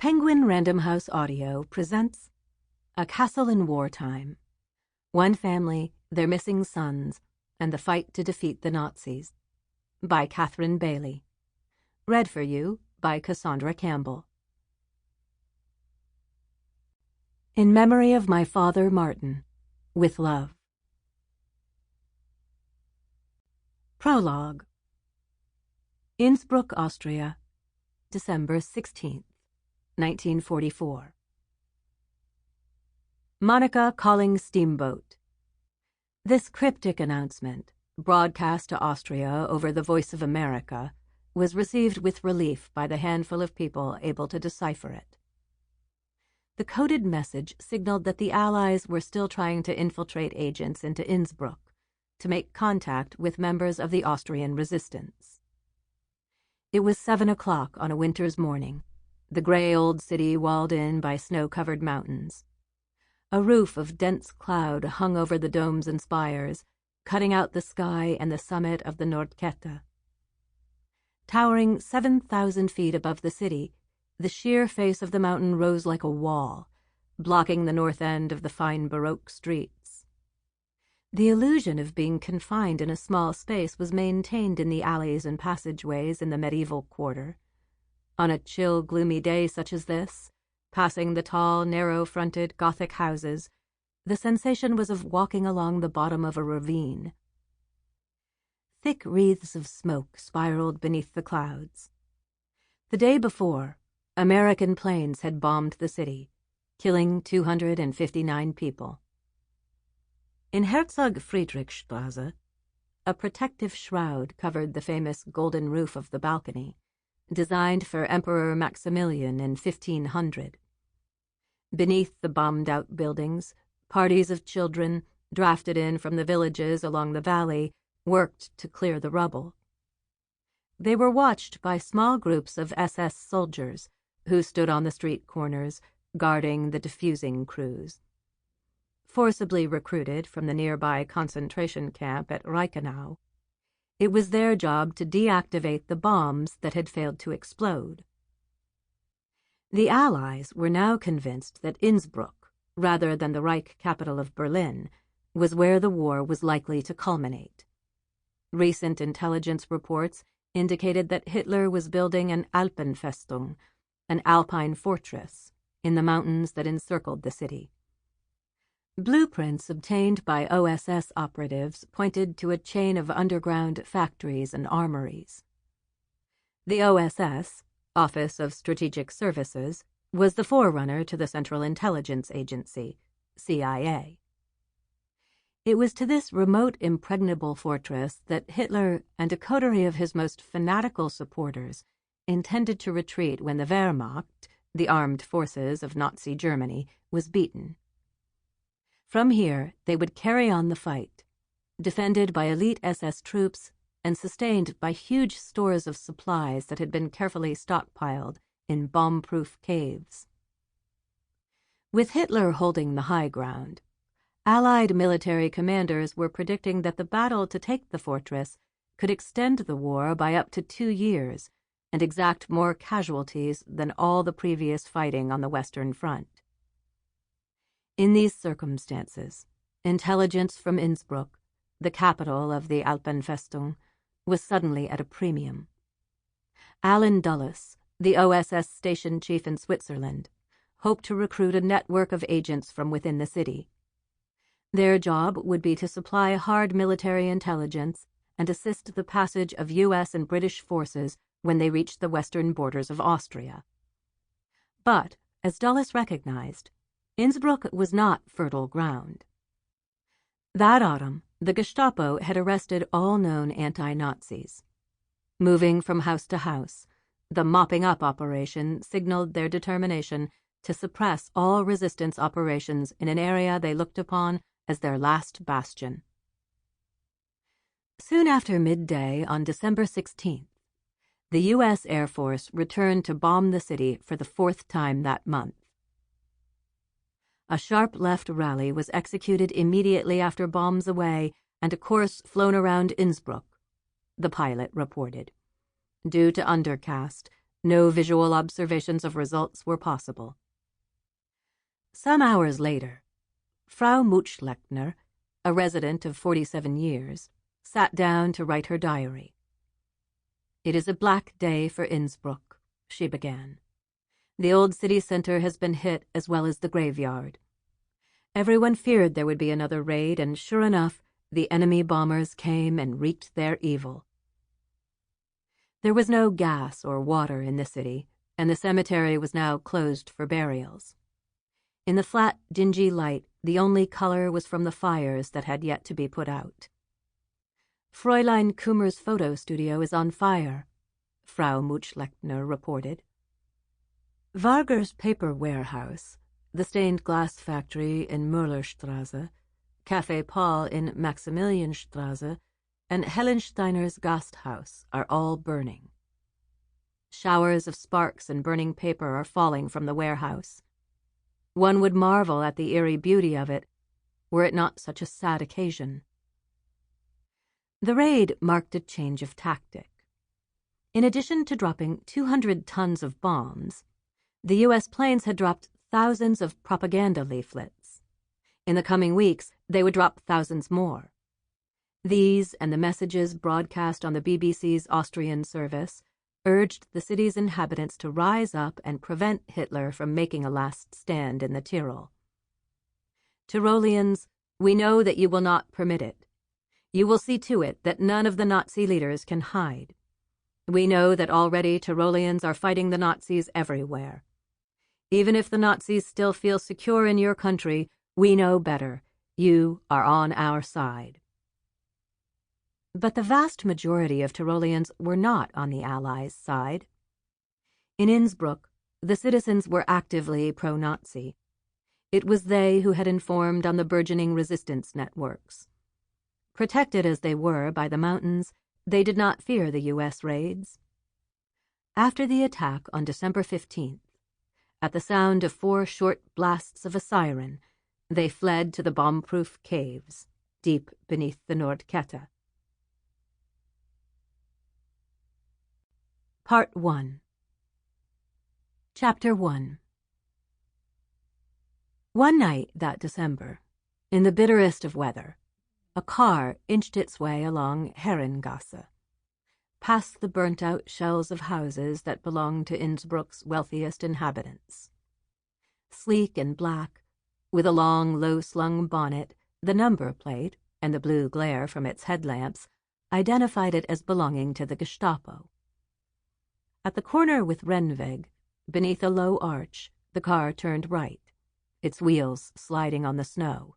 Penguin Random House Audio presents A Castle in Wartime. One family, their missing sons, and the fight to defeat the Nazis. By Catherine Bailey. Read for you by Cassandra Campbell. In memory of my father Martin, with love. Prologue. Innsbruck, Austria, December 16th, 1944. Monica calling steamboat. This cryptic announcement, broadcast to Austria over the Voice of America, was received with relief by the handful of people able to decipher it. The coded message signaled that the Allies were still trying to infiltrate agents into Innsbruck to make contact with members of the Austrian resistance. It was 7 o'clock on a winter's morning, the gray old city walled in by snow-covered mountains. A roof of dense cloud hung over the domes and spires, cutting out the sky and the summit of the Nordkette. Towering 7,000 feet above the city, the sheer face of the mountain rose like a wall, blocking the north end of the fine Baroque streets. The illusion of being confined in a small space was maintained in the alleys and passageways in the medieval quarter. On a chill, gloomy day such as this, passing the tall, narrow-fronted Gothic houses, the sensation was of walking along the bottom of a ravine. Thick wreaths of smoke spiraled beneath the clouds. The day before, American planes had bombed the city, killing 259 people. In Herzog Friedrichstraße, a protective shroud covered the famous golden roof of the balcony, designed for Emperor Maximilian in 1500. Beneath the bombed-out buildings, parties of children, drafted in from the villages along the valley, worked to clear the rubble. They were watched by small groups of SS soldiers who stood on the street corners, guarding the defusing crews. Forcibly recruited from the nearby concentration camp at Reichenau, it was their job to deactivate the bombs that had failed to explode. The Allies were now convinced that Innsbruck, rather than the Reich capital of Berlin, was where the war was likely to culminate. Recent intelligence reports indicated that Hitler was building an Alpenfestung, an Alpine fortress, in the mountains that encircled the city. Blueprints obtained by OSS operatives pointed to a chain of underground factories and armories. The OSS, Office of Strategic Services, was the forerunner to the Central Intelligence Agency, CIA. It was to this remote, impregnable fortress that Hitler and a coterie of his most fanatical supporters intended to retreat when the Wehrmacht, the armed forces of Nazi Germany, was beaten. From here, they would carry on the fight, defended by elite SS troops and sustained by huge stores of supplies that had been carefully stockpiled in bomb-proof caves. With Hitler holding the high ground, Allied military commanders were predicting that the battle to take the fortress could extend the war by up to 2 years and exact more casualties than all the previous fighting on the Western Front. In these circumstances, intelligence from Innsbruck, the capital of the Alpenfestung, was suddenly at a premium. Alan Dulles, the OSS station chief in Switzerland, hoped to recruit a network of agents from within the city. Their job would be to supply hard military intelligence and assist the passage of U.S. and British forces when they reached the western borders of Austria. But, as Dulles recognized, Innsbruck was not fertile ground. That autumn, the Gestapo had arrested all known anti-Nazis. Moving from house to house, the mopping-up operation signaled their determination to suppress all resistance operations in an area they looked upon as their last bastion. Soon after midday on December 16th, the U.S. Air Force returned to bomb the city for the 4th time that month. A sharp left rally was executed immediately after bombs away and a course flown around Innsbruck, the pilot reported. Due to undercast, No visual observations of results were possible. Some hours later, Frau Mutschlechner, a resident of 47 years, sat down to write her diary. "It is a black day for Innsbruck," she began. "The old city center has been hit as well as the graveyard. Everyone feared there would be another raid, and sure enough, the enemy bombers came and wreaked their evil. There was no gas or water in the city, and the cemetery was now closed for burials. In the flat, dingy light, the only color was from the fires that had yet to be put out. Fräulein Kummer's photo studio is on fire," Frau Mutschlechner reported. Varger's paper warehouse, the stained glass factory in Müllerstrasse, Café Paul in Maximilianstrasse, and Hellensteiner's Gasthaus are all burning. Showers of sparks and burning paper are falling from the warehouse. One would marvel at the eerie beauty of it, were it not such a sad occasion. The raid marked a change of tactic. In addition to dropping 200 tons of bombs, the U.S. planes had dropped thousands of propaganda leaflets. In the coming weeks, they would drop thousands more. These and the messages broadcast on the BBC's Austrian service urged the city's inhabitants to rise up and prevent Hitler from making a last stand in the Tyrol. "Tyroleans, we know that you will not permit it. You will see to it that none of the Nazi leaders can hide. We know that already Tyroleans are fighting the Nazis everywhere. Even if the Nazis still feel secure in your country, we know better. You are on our side." But the vast majority of Tyroleans were not on the Allies' side. In Innsbruck, the citizens were actively pro-Nazi. It was they who had informed on the burgeoning resistance networks. Protected as they were by the mountains, they did not fear the U.S. raids. After the attack on December 15th, at the sound of 4 short blasts of a siren, they fled to the bomb-proof caves, deep beneath the Nordkette. Part 1. Chapter 1. One night that December, in the bitterest of weather, a car inched its way along Herrengasse, past the burnt-out shells of houses that belonged to Innsbruck's wealthiest inhabitants. Sleek and black, with a long, low-slung bonnet, the number plate, and the blue glare from its headlamps, identified it as belonging to the Gestapo. At the corner with Rennweg, beneath a low arch, the car turned right, its wheels sliding on the snow.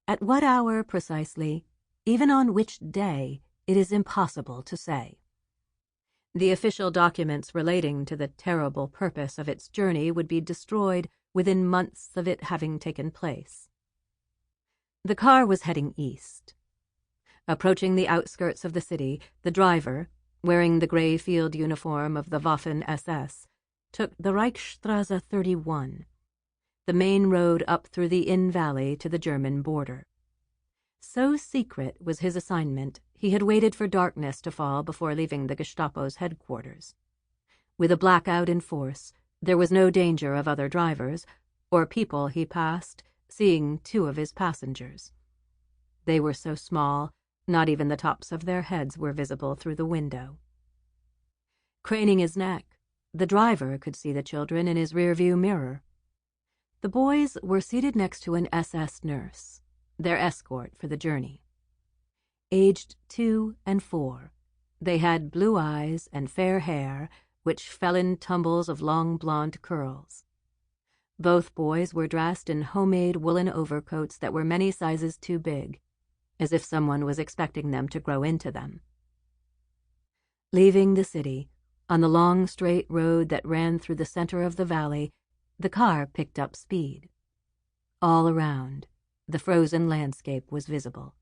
At what hour precisely, even on which day, it is impossible to say. The official documents relating to the terrible purpose of its journey would be destroyed within months of it having taken place. The car was heading east. Approaching the outskirts of the city, the driver, wearing the gray field uniform of the Waffen-SS, took the Reichsstrasse 31, the main road up through the Inn Valley to the German border. So secret was his assignment, he had waited for darkness to fall before leaving the Gestapo's headquarters. With a blackout in force, there was no danger of other drivers, or people he passed, seeing 2 of his passengers. They were so small, not even the tops of their heads were visible through the window. Craning his neck, the driver could see the children in his rearview mirror. The boys were seated next to an SS nurse, their escort for the journey. Aged 2 and 4, they had blue eyes and fair hair, which fell in tumbles of long blonde curls. Both boys were dressed in homemade woolen overcoats that were many sizes too big, as if someone was expecting them to grow into them. Leaving the city, on the long straight road that ran through the center of the valley, the car picked up speed. All around, the frozen landscape was visible,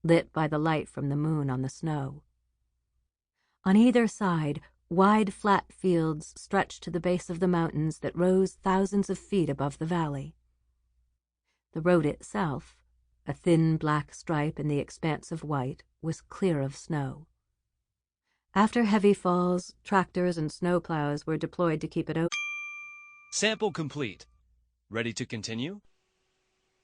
lit by the light from the moon on the snow. On either side, wide flat fields stretched to the base of the mountains that rose thousands of feet above the valley. The road itself, a thin black stripe in the expanse of white, was clear of snow. After heavy falls, tractors and snowplows were deployed to keep it open. Sample complete. Ready to continue?